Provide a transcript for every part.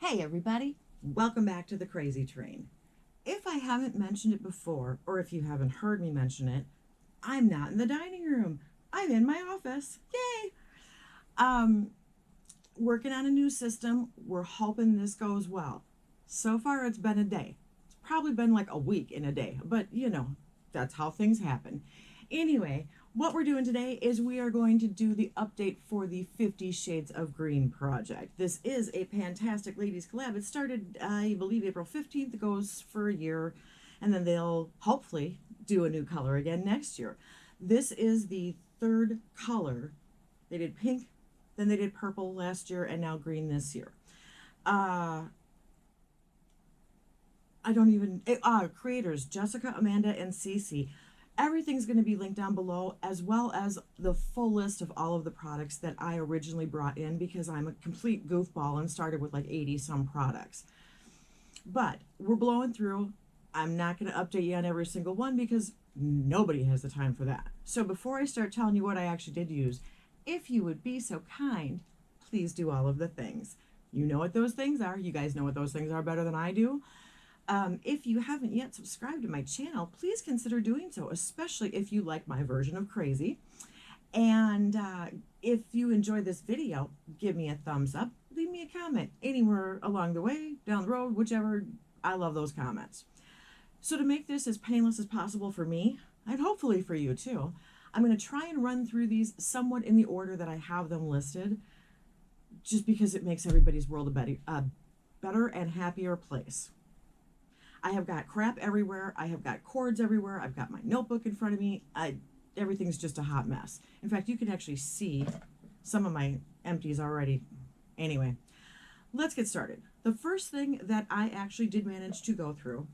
Hey everybody, welcome back to the Crazy Train. If I haven't mentioned it before, or if you haven't heard me mention it, I'm not in the dining room. I'm in my office. Yay! Um, Working on a new system. We're hoping this goes well. So far, it's been a day. It's probably been like a week in a day, but that's how things happen. Anyway, what we're doing today is we are going to do the update for the 50 Shades of Green project. This is a Fantastic Ladies collab. It started, I believe, April 15th. It goes for a year, and then they'll hopefully do a new color again next year. This is the third color. They did pink, then they did purple last year, and now green this year. Creators Jessica, Amanda, and Cece. Everything's going to be linked down below, as well as the full list of all of the products that I originally brought in, because I'm a complete goofball and started with like 80 some products. But we're blowing through. I'm not going to update you on every single one because nobody has the time for that. So before I start telling you what I actually did use, if you would be so kind, please do all of the things. You know what those things are. You guys know what those things are better than I do. If you haven't yet subscribed to my channel, please consider doing so, especially if you like my version of crazy. And if you enjoy this video, give me a thumbs up, leave me a comment anywhere along the way, down the road, whichever. I love those comments. So to make this as painless as possible for me, and hopefully for you too, I'm going to try and run through these somewhat in the order that I have them listed, just because it makes everybody's world a better and happier place. I have got crap everywhere. I have got cords everywhere. I've got my notebook in front of me. Everything's just a hot mess. In fact, you can actually see some of my empties already. Anyway, let's get started. The first thing that I actually did manage to go through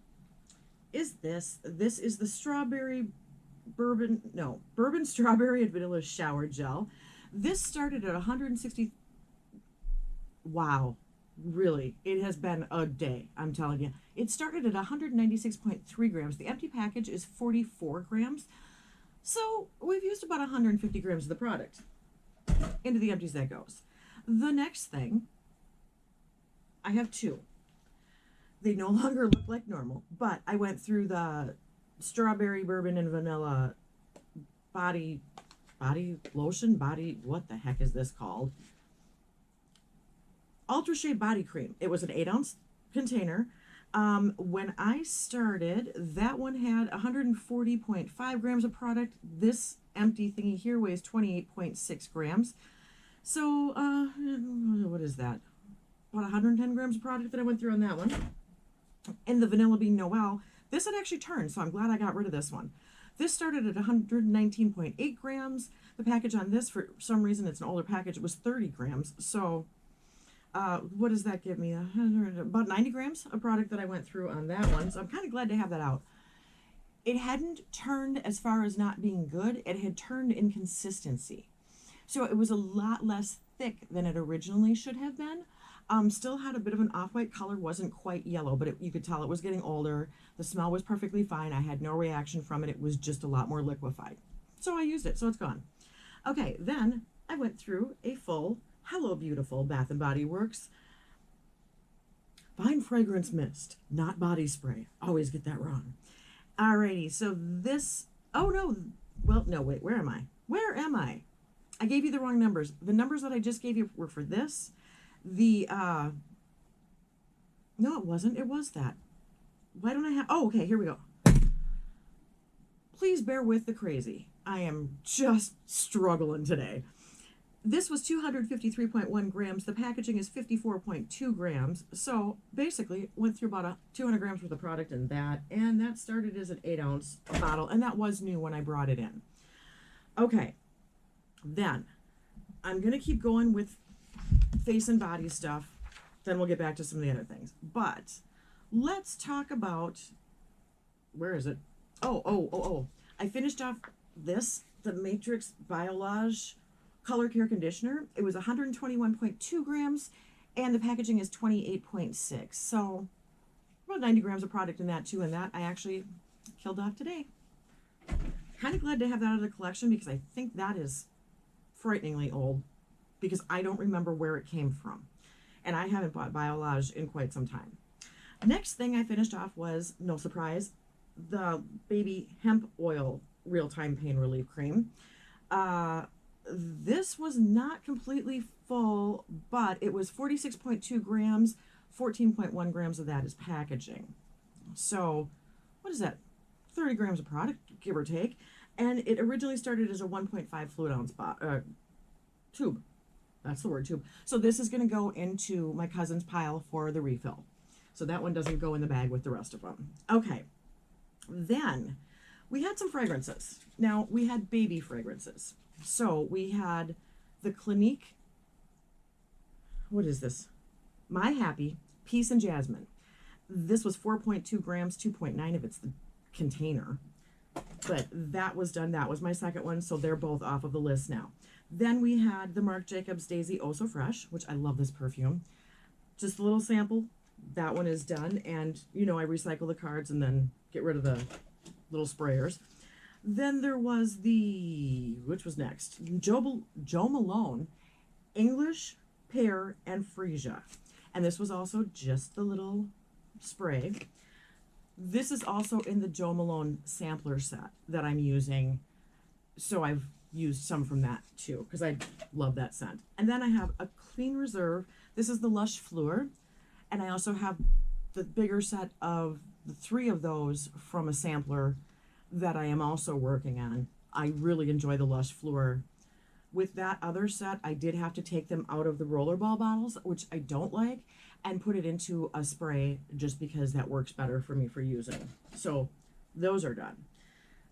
is this. This is the Bourbon Strawberry and Vanilla Shower Gel. This started at 160. Wow. Really, it has been a day, I'm telling you. It started at 196.3 grams. The empty package is 44 grams. So we've used about 150 grams of the product. Into the empties that goes. The next thing, I have two. They no longer look like normal, but I went through the strawberry, bourbon, and vanilla body lotion, what the heck is this called? Ultra Shea Body Cream. It was an 8-ounce container. When I started, that one had 140.5 grams of product. This empty thingy here weighs 28.6 grams. So, what is that? About 110 grams of product that I went through on that one. And the Vanilla Bean Noel, this had actually turned, so I'm glad I got rid of this one. This started at 119.8 grams. The package on this, for some reason, it's an older package, it was 30 grams. So, what does that give me? About 90 grams of product that I went through on that one. So I'm kind of glad to have that out. It hadn't turned as far as not being good. It had turned in consistency. So it was a lot less thick than it originally should have been. Still had a bit of an off-white color, wasn't quite yellow, but you could tell it was getting older. The smell was perfectly fine. I had no reaction from it. It was just a lot more liquefied. So I used it, so it's gone. Okay, then I went through a full Hello Beautiful Bath & Body Works Fine Fragrance Mist, not body spray. Always get that wrong. Alrighty, so this, oh no, well, no, wait, where am I? Where am I? I gave you the wrong numbers. The numbers that I just gave you were for this. No, it wasn't. It was that. Why don't I have, oh, okay, here we go. Please bear with the crazy. I am just struggling today. This was 253.1 grams. The packaging is 54.2 grams. So basically went through about 200 grams worth of product in that. And that started as an 8-ounce bottle. And that was new when I brought it in. Okay. Then I'm going to keep going with face and body stuff. Then we'll get back to some of the other things. But let's talk about, where is it? Oh. I finished off this, the Matrix Biolage Color Care Conditioner. It was 121.2 grams, and the packaging is 28.6. So about 90 grams of product in that too, and that I actually killed off today. Kind of glad to have that out of the collection because I think that is frighteningly old because I don't remember where it came from. And I haven't bought Biolage in quite some time. Next thing I finished off was, no surprise, the Baby Hemp Oil Real-Time Pain Relief Cream. This was not completely full, but it was 46.2 grams, 14.1 grams of that is packaging. So, what is that? 30 grams of product, give or take. And it originally started as a 1.5 fluid ounce tube. That's the word, tube. So this is going to go into my cousin's pile for the refill. So that one doesn't go in the bag with the rest of them. Okay. Then we had some fragrances. Now, we had baby fragrances. So we had the Clinique, what is this? My Happy, Peace and Jasmine. This was 4.2 grams, 2.9 of it's the container. But that was done. That was my second one. So they're both off of the list now. Then we had the Marc Jacobs Daisy Oh So Fresh, which I love this perfume. Just a little sample. That one is done. And, you know, I recycle the cards and then get rid of the little sprayers. Then there was which was next? Joe Malone, English, Pear, and Freesia. And this was also just the little spray. This is also in the Joe Malone sampler set that I'm using. So I've used some from that too, because I love that scent. And then I have a Clean Reserve. This is the Lush Fleur. And I also have the bigger set of the 3 of those from a sampler that I am also working on. I really enjoy the Lush Fleur. With that other set, I did have to take them out of the rollerball bottles, which I don't like, and put it into a spray just because that works better for me for using. So those are done.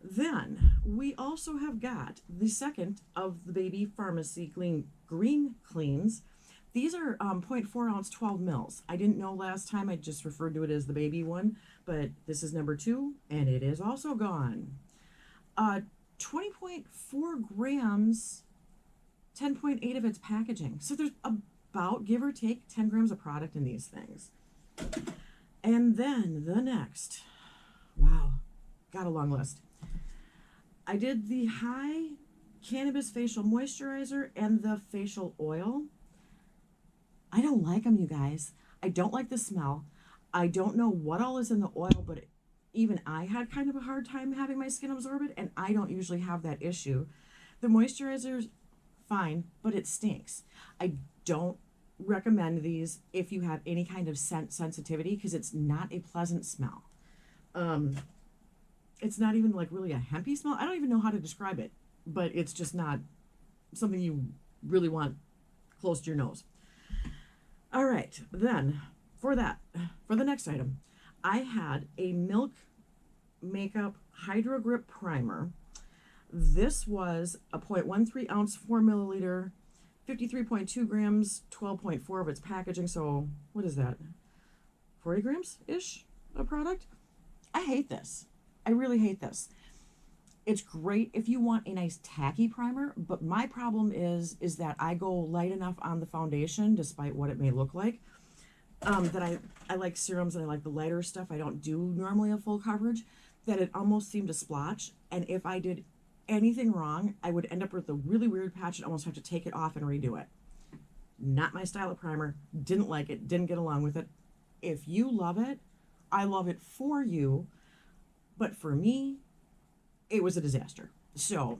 Then we also have got the second of the Baby Pharmacy Green Cleans. These are 0.4 ounce, 12 mils. I didn't know last time. I just referred to it as the baby one, but this is number 2, and it is also gone. 20.4 grams, 10.8 of its packaging. So there's about, give or take, 10 grams of product in these things. And then the next, wow, got a long list. I did the High Cannabis Facial Moisturizer and the Facial Oil. I don't like them, you guys. I don't like the smell. I don't know what all is in the oil, but even I had kind of a hard time having my skin absorb it, and I don't usually have that issue. The moisturizer's fine, but it stinks. I don't recommend these if you have any kind of scent sensitivity, because it's not a pleasant smell. It's not even like really a hempy smell. I don't even know how to describe it, but it's just not something you really want close to your nose. All right, then for the next item, I had a Milk Makeup Hydro Grip Primer. This was a 0.13 ounce, 4 milliliter, 53.2 grams, 12.4 of its packaging. So what is that? 40 grams-ish of product? I hate this. I really hate this. It's great if you want a nice tacky primer, but my problem is that I go light enough on the foundation, despite what it may look like, that I like serums and I like the lighter stuff. I don't do normally a full coverage, that it almost seemed to splotch. And if I did anything wrong, I would end up with a really weird patch and almost have to take it off and redo it. Not my style of primer. Didn't like it. Didn't get along with it. If you love it, I love it for you. But for me, it was a disaster. So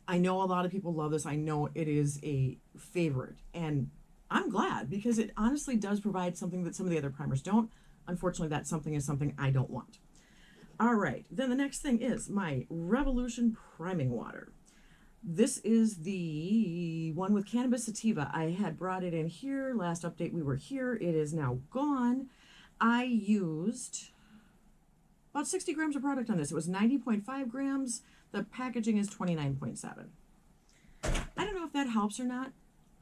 I know a lot of people love this. I know it is a favorite. And I'm glad, because it honestly does provide something that some of the other primers don't. Unfortunately, that something is something I don't want. All right. Then the next thing is my Revolution Priming Water. This is the one with cannabis sativa. I had brought it in here. Last update, we were here. It is now gone. I used about 60 grams of product on this. It was 90.5 grams. The packaging is 29.7. I don't know if that helps or not.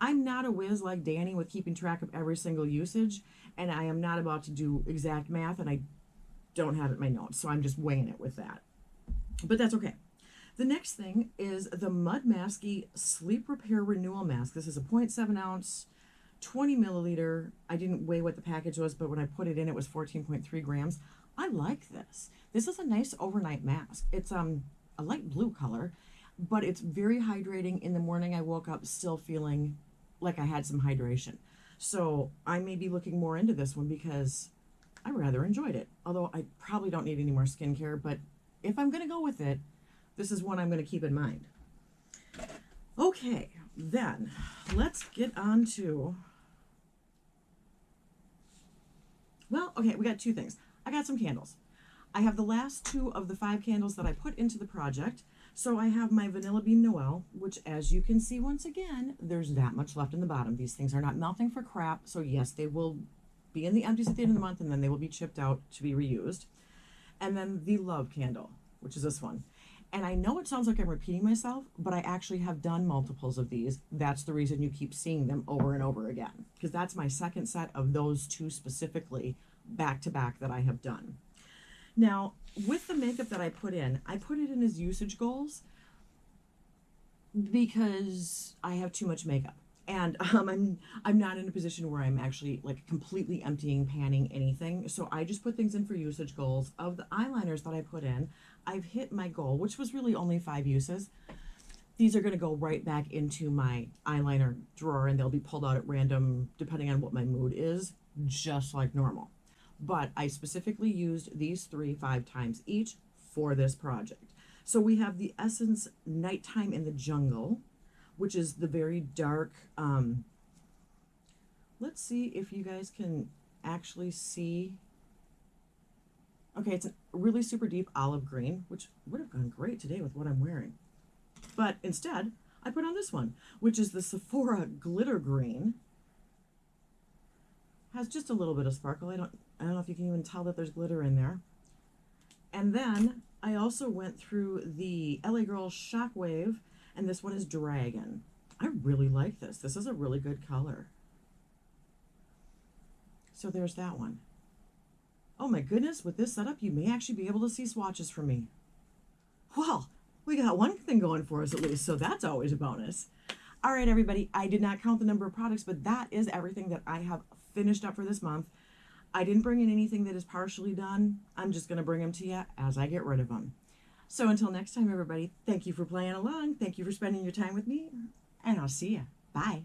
I'm not a whiz like Danny with keeping track of every single usage, and I am not about to do exact math, and I don't have it in my notes, so I'm just weighing it with that. But that's okay. The next thing is the Mud Masky Sleep Repair Renewal Mask. This is a 0.7 ounce, 20 milliliter. I didn't weigh what the package was, but when I put it in, it was 14.3 grams. I like this. This is a nice overnight mask. It's a light blue color, but it's very hydrating. In the morning, I woke up still feeling like I had some hydration. So I may be looking more into this one because I rather enjoyed it. Although I probably don't need any more skincare, but if I'm going to go with it, this is one I'm going to keep in mind. Okay, then let's get on to, well, okay, we got two things. I got some candles. I have the last two of the 5 candles that I put into the project. So I have my Vanilla Bean Noel, which, as you can see once again, there's that much left in the bottom. These things are not melting for crap. So yes, they will be in the empties at the end of the month, and then they will be chipped out to be reused. And then the Love candle, which is this one. And I know it sounds like I'm repeating myself, but I actually have done multiples of these. That's the reason you keep seeing them over and over again, because that's my second set of those two specifically back to back that I have done. Now, with the makeup that I put it in as usage goals because I have too much makeup. And I'm not in a position where I'm actually like completely emptying, panning anything. So I just put things in for usage goals. Of the eyeliners that I put in, I've hit my goal, which was really only 5 uses. These are going to go right back into my eyeliner drawer, and they'll be pulled out at random depending on what my mood is, just like normal. But I specifically used these 3 5 times each for this project. So we have the Essence Nighttime in the Jungle, which is the very dark, let's see if you guys can actually see. Okay, it's a really super deep olive green, which would have gone great today with what I'm wearing. But instead, I put on this one, which is the Sephora Glitter Green. Has just a little bit of sparkle. I don't know if you can even tell that there's glitter in there. And then I also went through the LA Girl Shockwave, and this one is Dragon. I really like this. This is a really good color. So there's that one. Oh my goodness, with this setup, you may actually be able to see swatches from me. Well, we got one thing going for us at least, so that's always a bonus. All right, everybody, I did not count the number of products, but that is everything that I have finished up for this month. I didn't bring in anything that is partially done. I'm just going to bring them to you as I get rid of them. So until next time, everybody, thank you for playing along. Thank you for spending your time with me, and I'll see you. Bye.